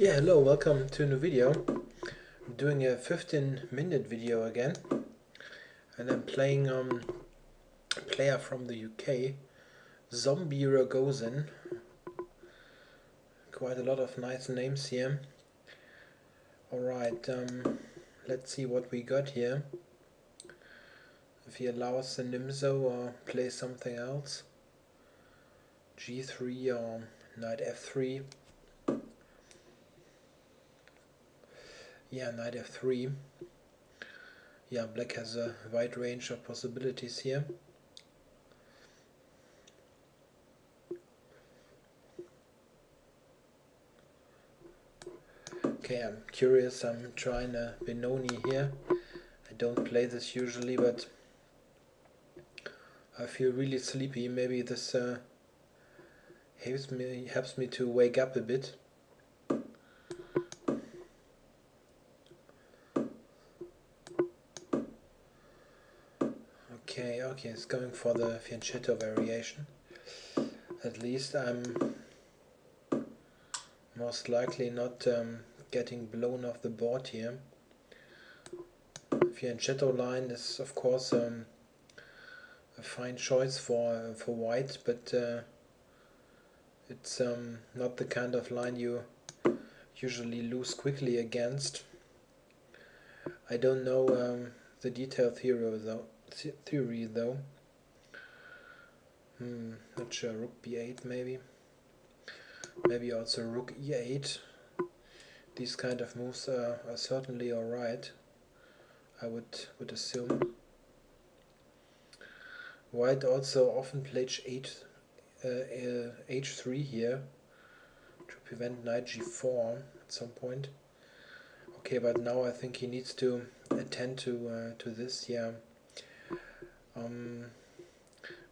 Yeah, hello, welcome to a new video. I'm doing a 15-minute video again, and I'm playing a player from the UK, Zombie Rogozin. Quite a lot of nice names here. Alright, let's see what we got here. If he allows the Nimzo or plays something else. G3 or knight f3. Yeah, knight f3. Yeah, black has a wide range of possibilities here. Okay, I'm curious, I'm trying a Benoni here. I don't play this usually, but I feel really sleepy. Maybe this helps me to wake up a bit. Okay, it's going for the Fianchetto variation. At least I'm most likely not getting blown off the board here. Fianchetto line is of course a fine choice for white, but it's not the kind of line you usually lose quickly against. I don't know the detailed theory though. Not sure. Rook b8 maybe. Maybe also rook e8. These kind of moves are certainly alright, I would assume. White also often played h3 here to prevent knight g4 at some point. Okay, but now I think he needs to attend to this. Yeah.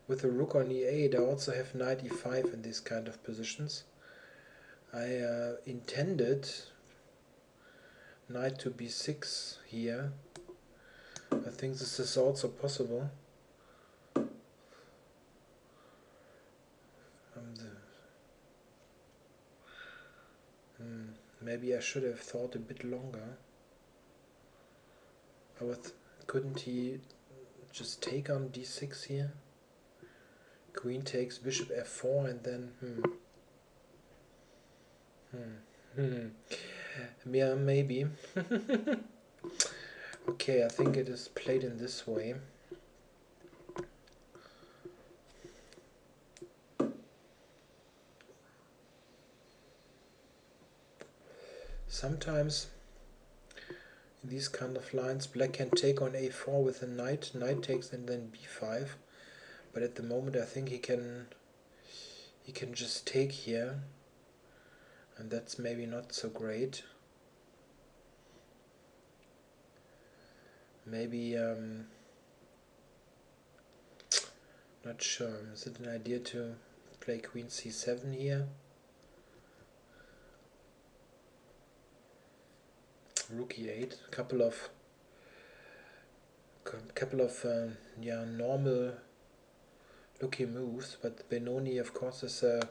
With the rook on e8, I also have knight e5 in these kind of positions. I intended knight to b6 here. I think this is also possible. Maybe I should have thought a bit longer. Couldn't he just take on d6 here? Queen takes bishop f4 and then yeah, maybe. Okay, I think it is played in this way. Sometimes in these kind of lines black can take on a4 with a knight takes and then b5, but at the moment I think he can just take here, and that's maybe not so great. Maybe not sure. Is it an idea to play queen c7 here? Rook e8. Couple of yeah, normal looking moves, but Benoni of course is a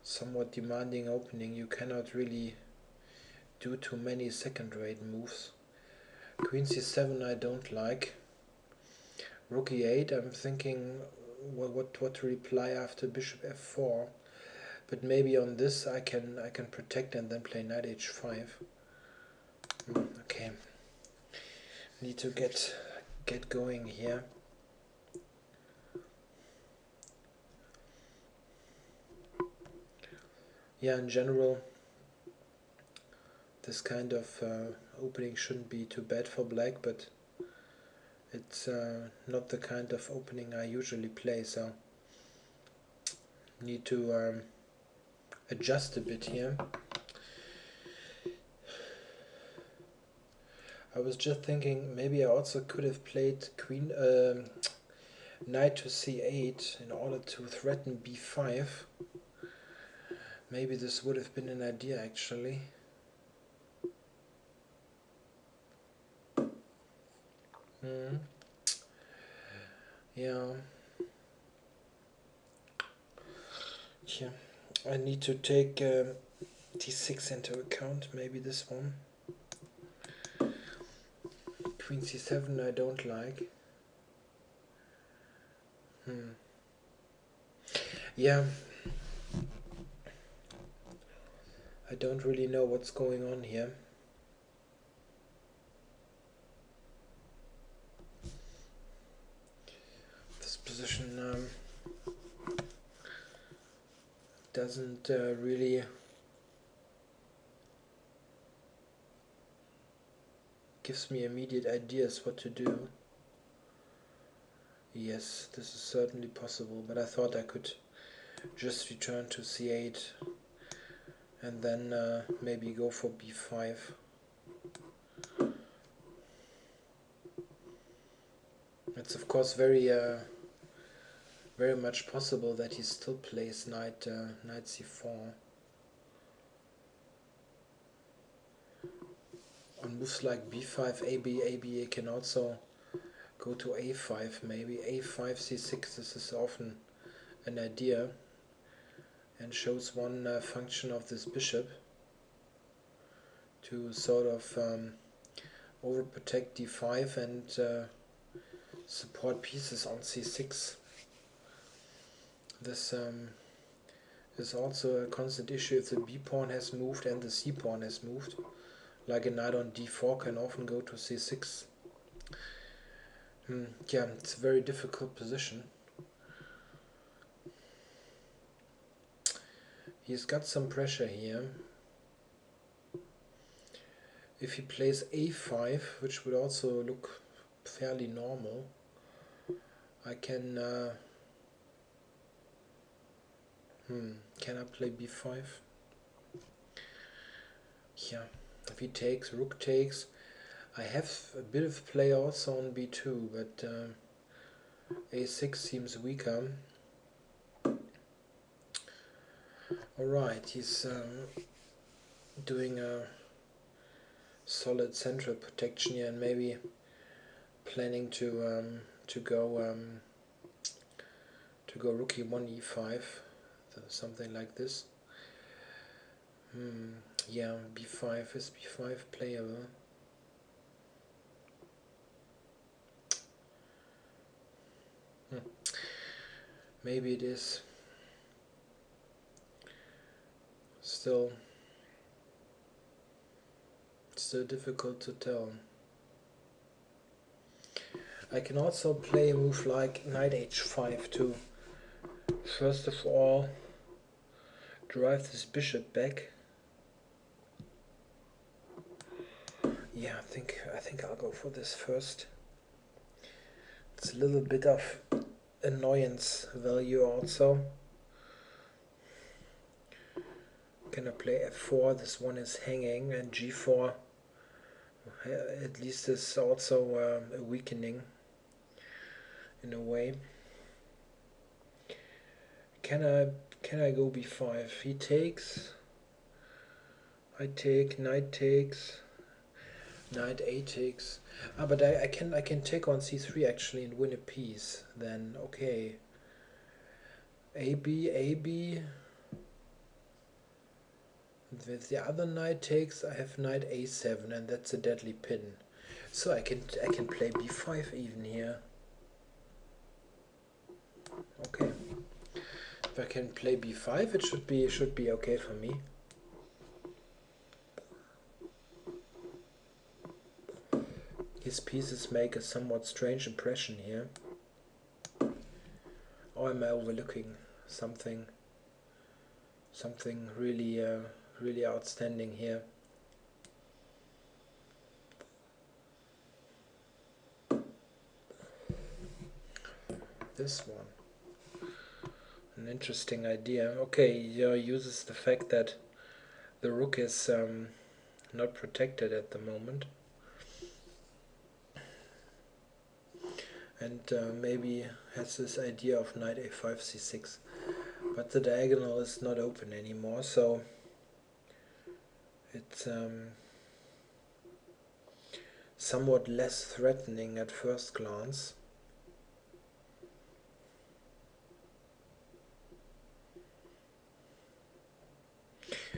somewhat demanding opening. You cannot really do too many second-rate moves. Queen c7 I don't like. Rook e8, I'm thinking what to reply after bishop f4, but maybe on this I can protect and then play knight h5. Okay, need to get going here. Yeah, in general this kind of opening shouldn't be too bad for black, but it's not the kind of opening I usually play, so need to adjust a bit here. I was just thinking maybe I also could have played knight to c8 in order to threaten b5. Maybe this would have been an idea actually. Yeah. I need to take d6 into account, maybe this one. Queen c7 I don't like. Yeah, I don't really know what's going on here. This position doesn't really gives me immediate ideas what to do. Yes, this is certainly possible, but I thought I could just return to c8 and then maybe go for b5. It's of course very much possible that he still plays knight c4. On moves like b5, ab, he can also go to a5, maybe a5, c6. This is often an idea and shows one function of this bishop to sort of overprotect d5 and support pieces on c6. This is also a constant issue if the b pawn has moved and the c pawn has moved. Like a knight on d4 can often go to c6. Yeah, it's a very difficult position. He's got some pressure here. If he plays a5, which would also look fairly normal, I can can I play b5? Yeah, if he takes, rook takes. I have a bit of play also on b2, but a6 seems weaker. Alright, he's doing a solid central protection here and maybe planning to go rook e1 e5, something like this. Yeah, b5 is b5 playable. Maybe it is. Still difficult to tell. I can also play a move like knight h5 to first of all drive this bishop back. Yeah, I think I'll go for this first. It's a little bit of annoyance value also. Can I play f4? This one is hanging, and g4 at least is also a weakening in a way. Can I go b5? He takes. I take. Knight takes. Knight a takes. But I can take on c3 actually and win a piece. Then okay. AB. With the other knight takes, I have knight a7, and that's a deadly pin. So I can play b5 even here. Okay. If I can play b5, it should be okay for me. His pieces make a somewhat strange impression here. Or am I overlooking something really really outstanding here? This one. An interesting idea. Okay, he uses the fact that the rook is not protected at the moment. And maybe has this idea of knight a5 c6. But the diagonal is not open anymore, so it's somewhat less threatening at first glance.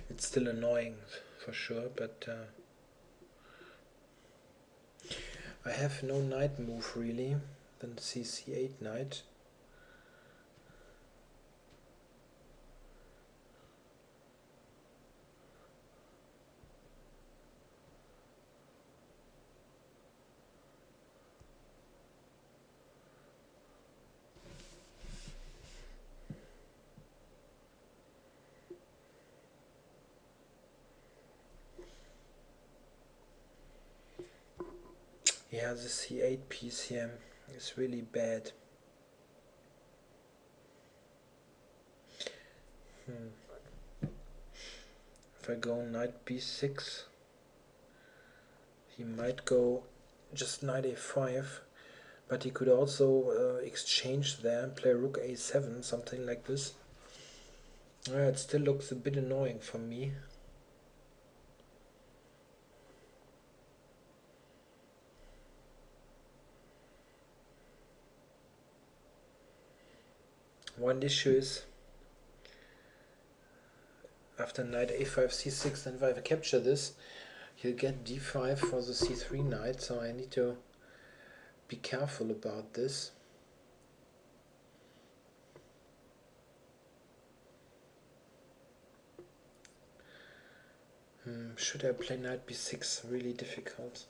It's still annoying for sure, but I have no knight move really. Then c8 knight. Yeah, the c8 piece here is really bad. If I go knight b6, he might go just knight a5, but he could also exchange there and play rook a7, something like this. It still looks a bit annoying for me. One issue is after knight a5 c6, then if I capture this, he'll get d5 for the c3 knight, so I need to be careful about this. Should I play knight b6? Really difficult.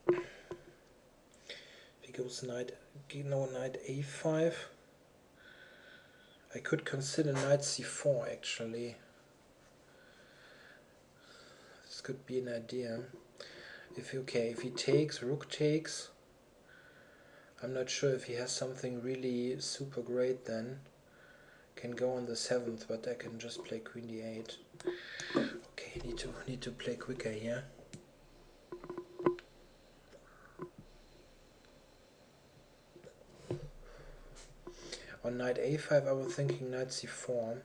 If he goes knight a5, I could consider knight c4 actually. This could be an idea. If he takes, rook takes, I'm not sure if he has something really super great then. Can go on the 7th, but I can just play queen d8. Okay, need to play quicker here. On knight a5 I was thinking knight c4.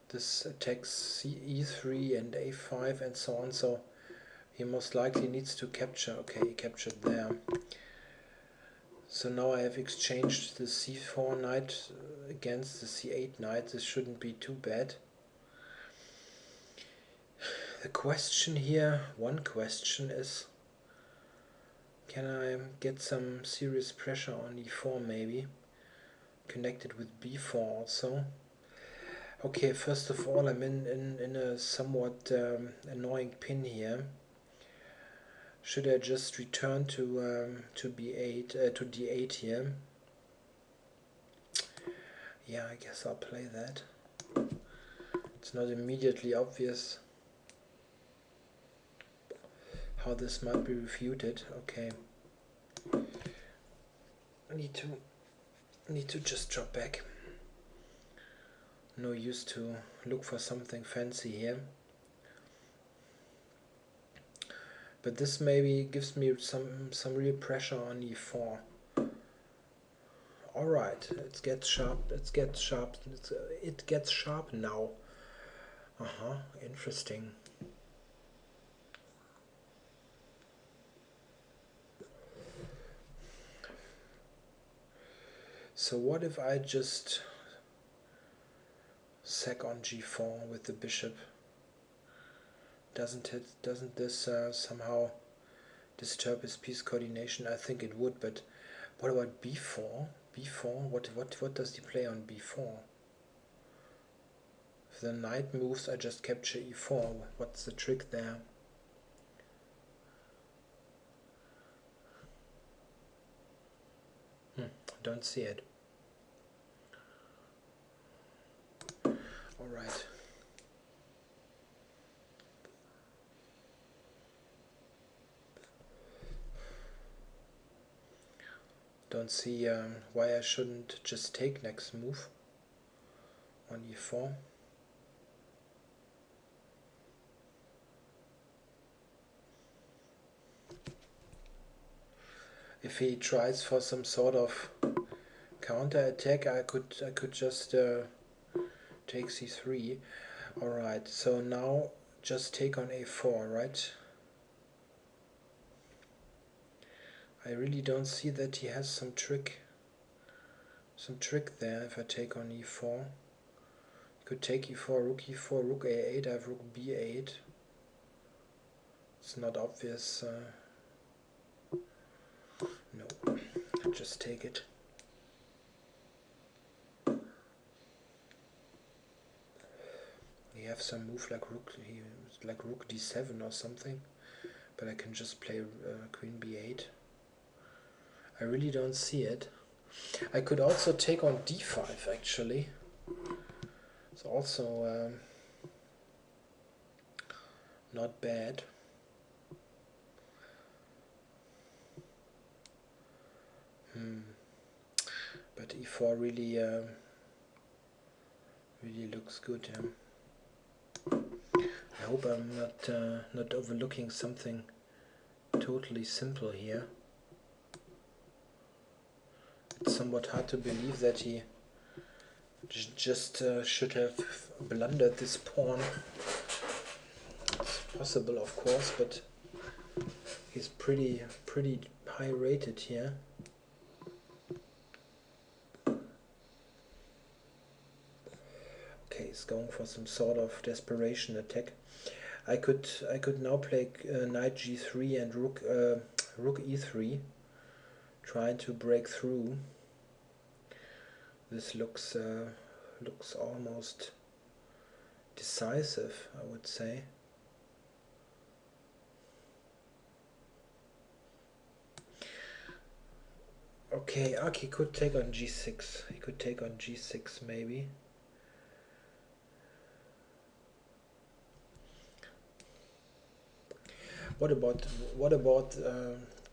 This attacks e3 and a5 and so on, so he most likely needs to capture. Okay, he captured there. So now I have exchanged the c4 knight against the c8 knight. This shouldn't be too bad. The question here, one question is, can I get some serious pressure on e4 maybe? Connected with b4 also. Okay, first of all, I'm in a somewhat annoying pin here. Should I just return to b8 to d8 here? Yeah, I guess I'll play that. It's not immediately obvious how this might be refuted. Okay, I need to just drop back. No use to look for something fancy here. But this maybe gives me some real pressure on e4. All right, it gets sharp. It gets sharp now. Interesting. So what if I just sack on g4 with the bishop? Doesn't this somehow disturb his piece coordination? I think it would, but what about b4? b4, what does he play on b4? If the knight moves, I just capture e4. What's the trick there? Don't see it. Alright. Don't see why I shouldn't just take next move on e4. If he tries for some sort of counter attack, I could just take c3. Alright, so now just take on a4, right? I really don't see that he has some trick there if I take on e4. Could take e4, rook a8, I have rook b8. It's not obvious. No, just take it. You have some move like rook d7 or something, but I can just play queen b8. I really don't see it. I could also take on d5 actually. It's also not bad. But e4 really looks good. I hope I'm not overlooking something totally simple here. It's somewhat hard to believe that he just should have blundered this pawn. It's possible, of course, but he's pretty high rated here. Okay, he's going for some sort of desperation attack. I could now play knight g3 and rook e3, trying to break through. This looks almost decisive, I would say. Okay, Aki could take on g6. He could take on g6 maybe. What about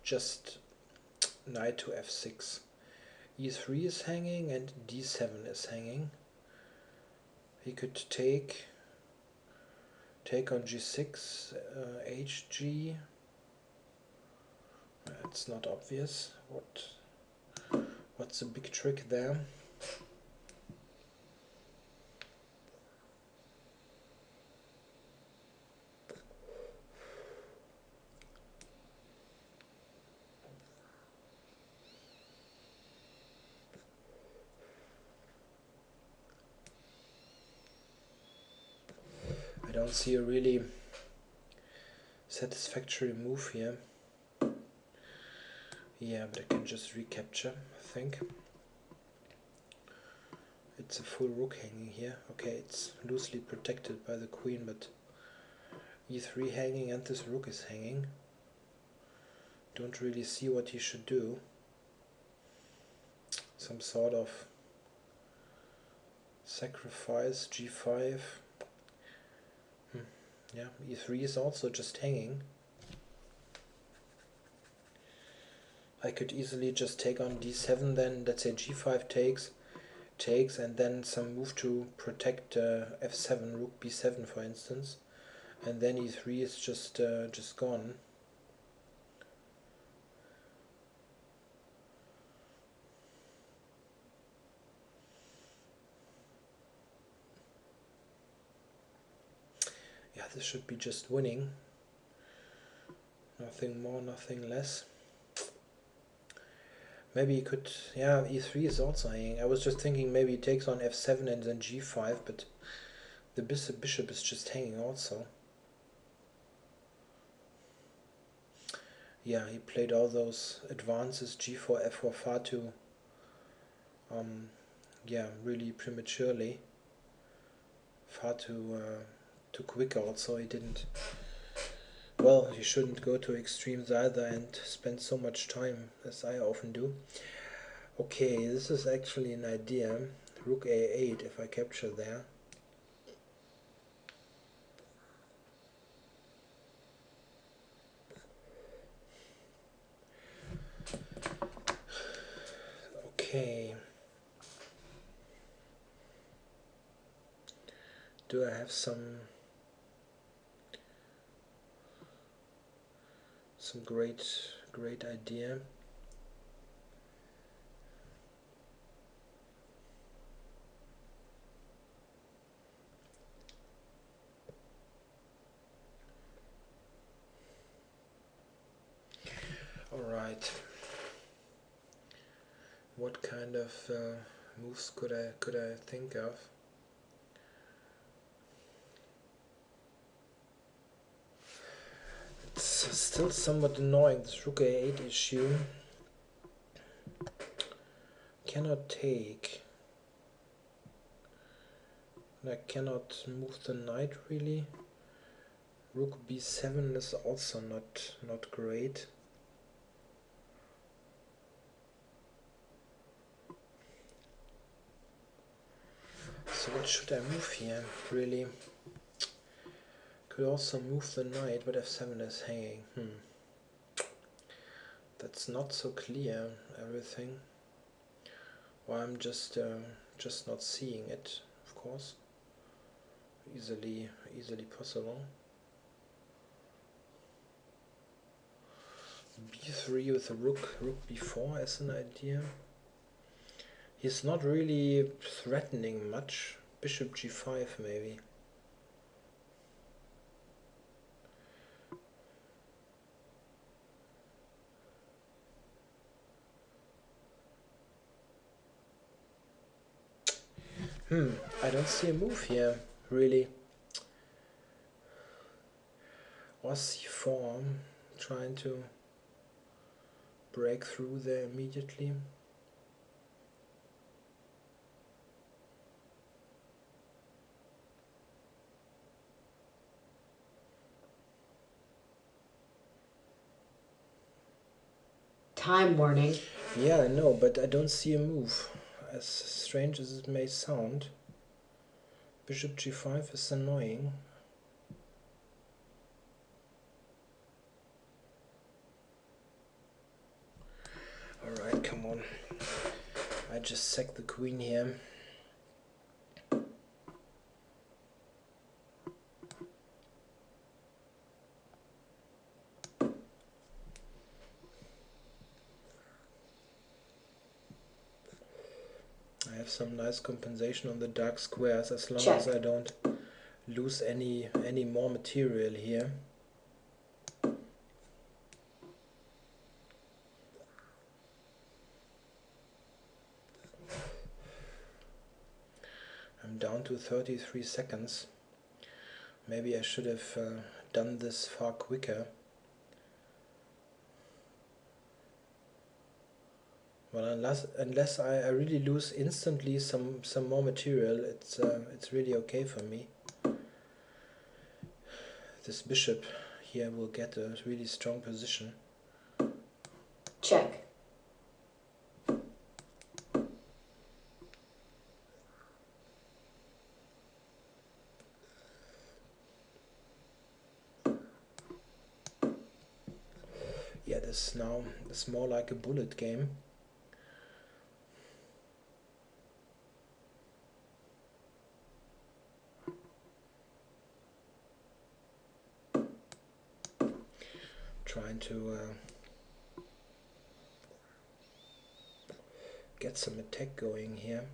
just knight to f6? e3 is hanging and d7 is hanging. He could take on g6, hg. It's not obvious. What's the big trick there? I don't see a really satisfactory move here. Yeah, but I can just recapture, I think. It's a full rook hanging here. Okay, it's loosely protected by the queen, but e3 hanging and this rook is hanging. Don't really see what he should do. Some sort of sacrifice, g5. Yeah, e3 is also just hanging. I could easily just take on d7 then, let's say g5 takes, and then some move to protect f7, rook b7 for instance, and then e3 is just gone. Yeah, this should be just winning. Nothing more, nothing less. Maybe he could, yeah, e3 is also hanging. I was just thinking maybe he takes on f7 and then g5, but the bishop is just hanging also. Yeah, he played all those advances, g4, f4, far too, yeah, really prematurely. Far too quick also. He didn't, well, you shouldn't go to extremes either and spend so much time as I often do. Okay, this is actually an idea. Rook a8 if I capture there. Okay. Do I have some great idea? Alright. What kind of moves could I think of? Still somewhat annoying, this rook a8 issue. Cannot take. I cannot move the knight really. Rook b7 is also not great. So what should I move here, really? Could also move the knight, but f7 is hanging. That's not so clear, everything. Or I'm just not seeing it, of course. Easily possible. b3 with a rook b4 as an idea. He's not really threatening much. Bishop g5 maybe. I don't see a move here, really. Or c4, trying to break through there immediately. Time warning. Yeah, I know, but I don't see a move. As strange as it may sound. Bishop g5 is annoying. Alright, come on. I just sacked the queen here. I have some nice compensation on the dark squares as long as I don't lose any more material here. I'm down to 33 seconds. Maybe I should have done this far quicker. Well, unless I really lose instantly some more material, it's really okay for me. This bishop here will get a really strong position. Check. Yeah, this now is more like a bullet game. Trying to get some attack going here.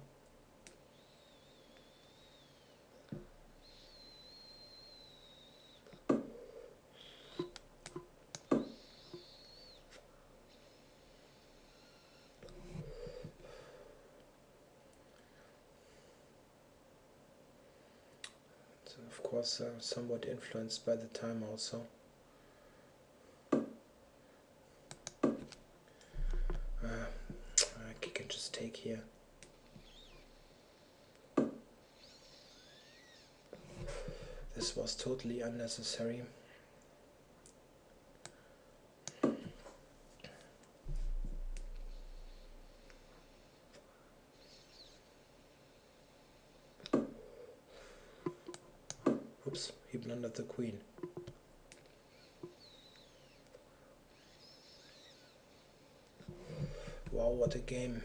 So of course somewhat influenced by the time also. I can just take here. This was totally unnecessary. Oops, he blundered the queen. Wow, what a game.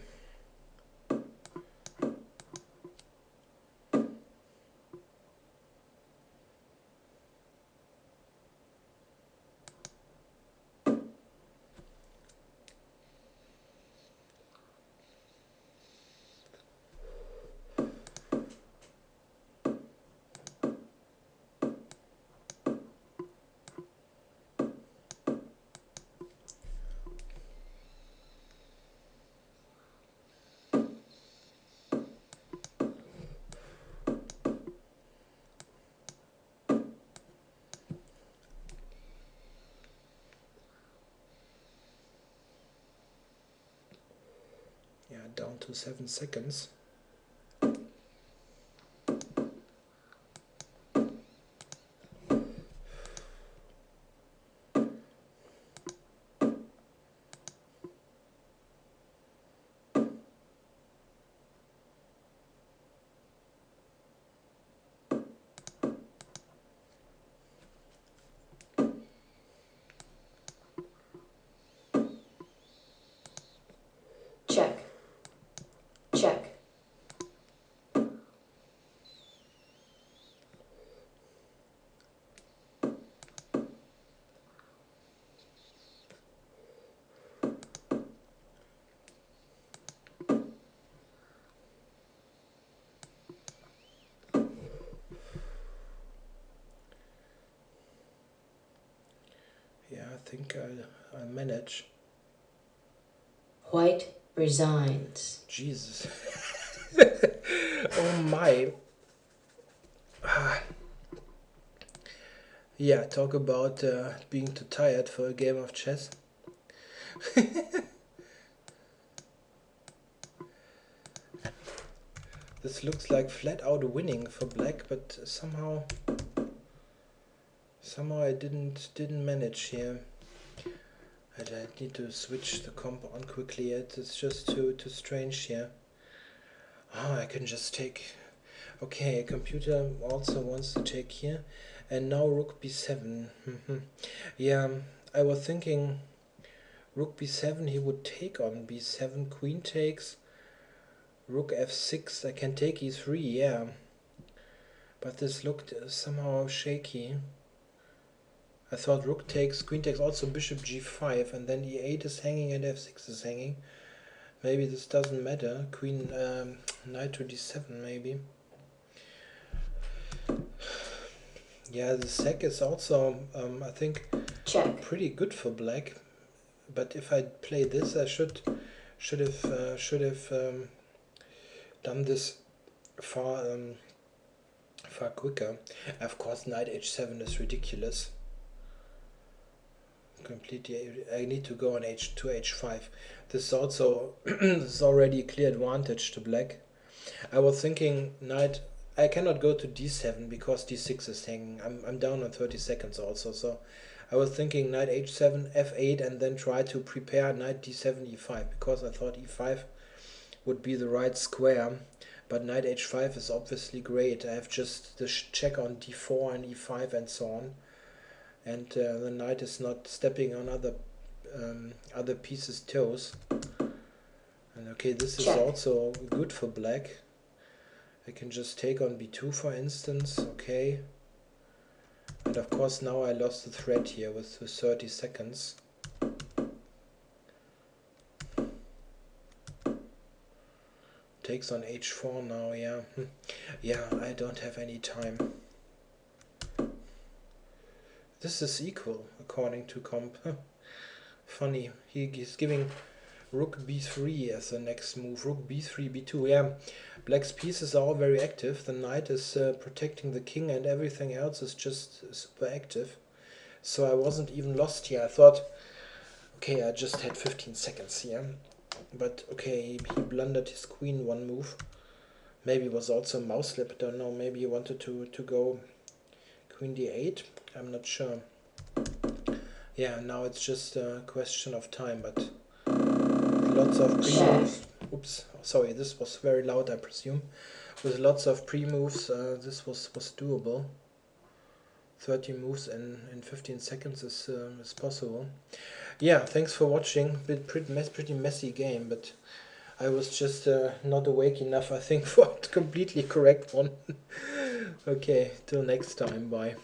down to 7 seconds. Check. Check. Yeah, I think I'll manage. White resigns. Jesus. Oh my. Yeah, talk about being too tired for a game of chess. This looks like flat out winning for black, but somehow I didn't manage here. I need to switch the comp on quickly. It's just too strange here. Oh, I can just take. Okay, computer also wants to take here, and now rook b7. Yeah, I was thinking rook b7. He would take on b7. Queen takes. Rook f6. I can take e3. Yeah, but this looked somehow shaky. I thought rook takes, queen takes, also bishop g5, and then e8 is hanging and f6 is hanging. Maybe this doesn't matter. Queen, knight to d7 maybe. Yeah, the sack is also, I think, Check. pretty good for black. But if I play this, I should have done this far quicker. Of course, knight h7 is ridiculous. Completely. I need to go on h2 h5. This is also this is already a clear advantage to black. I was thinking knight. I cannot go to d7 because d6 is hanging. I'm down on 30 seconds also. So I was thinking knight h7 f8 and then try to prepare knight d7 e5 because I thought e5 would be the right square. But knight h5 is obviously great. I have just the check on d4 and e5 and so on. And the knight is not stepping on other pieces' toes. And okay, this is also good for black. I can just take on b2 for instance. Okay. And of course now I lost the thread here with 30 seconds. Takes on h4 now, yeah. Yeah, I don't have any time. This is equal, according to comp. Funny, he's giving rook b3 as the next move. Rook b3, b2, yeah. Black's pieces are all very active. The knight is protecting the king and everything else is just super active. So I wasn't even lost here. I thought, okay, I just had 15 seconds here. But okay, he blundered his queen one move. Maybe it was also a mouse slip, I don't know. Maybe he wanted to go queen d8. I'm not sure. Yeah, now it's just a question of time, but lots of pre-moves. Oops, sorry, this was very loud, I presume. With lots of pre-moves, this was doable. 30 moves in 15 seconds is possible. Yeah, thanks for watching. Pretty messy game, but I was just not awake enough, I think, for a completely correct one. Okay, till next time, bye.